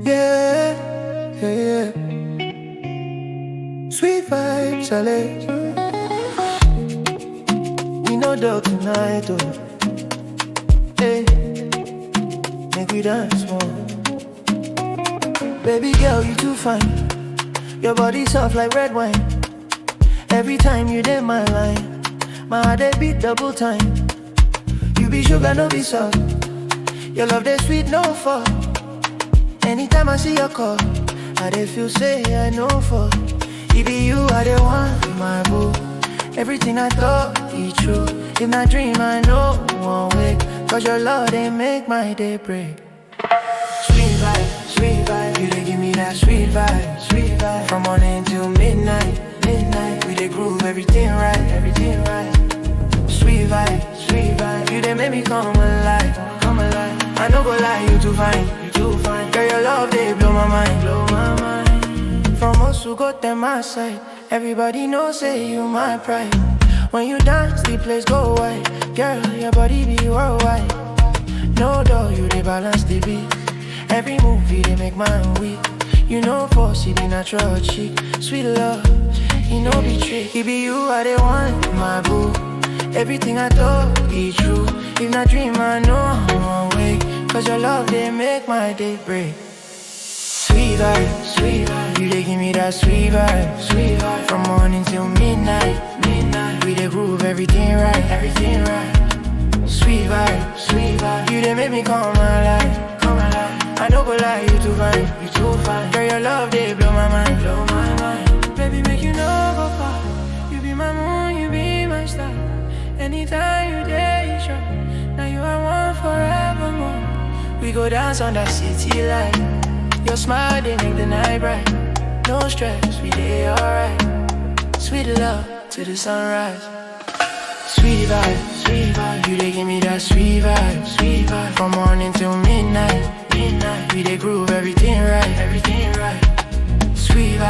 Yeah, yeah, yeah. Sweet vibes, Alex. We no dog tonight, oh. Hey, make we dance more. Baby girl, you too fine. Your body soft like red wine. Every time you dey my line, my heart dey beat double time. You be sugar, no be salt. Your love dey sweet, no fall. Anytime I see your call, I dey feel say I know for. It be you I dey want, my boo. Everything I thought be true. In my dream I know won't wake. Cause your love they make my day break. Sweet vibe, sweet vibe. You dey give me that sweet vibe, sweet vibe. From morning till midnight, midnight. We dey groove everything right, everything right. Sweet vibe, sweet vibe. You dey make me come alive, come alive. I no go lie, you too fine, you too fine. Girl, your love they blow my mind, blow my mind. From us who got them my side, everybody knows say you my pride. When you dance, the place go wide. Girl, your body be worldwide. No doubt you dey balance the beat. Every move you dey make mine weak. You know for see the natural chic. Sweet love, you know be trick. It be you I dey want, my boo. Everything I thought be true. If not dream I know I'm awake. Cause your love they make my day break. Sweet vibe, sweet vibe. You they give me that sweet vibe, sweet vibe. From morning till midnight, midnight. We they groove everything right, everything right. Sweet vibe, sweet vibe. You they make me come alive, come alive. I no go lie, you too fine, you too fine. Girl, your love they blow my mind, blow my mind. Baby, make you no go far. You be my moon, you be my star. Anytime you there, you show. Now you are one forevermore. We go dance on that city light. Your smile, they make the night bright. No stress, we dey alright. Sweet love to the sunrise. Sweet vibe, you they give me that sweet vibe, sweet vibe. From morning till midnight.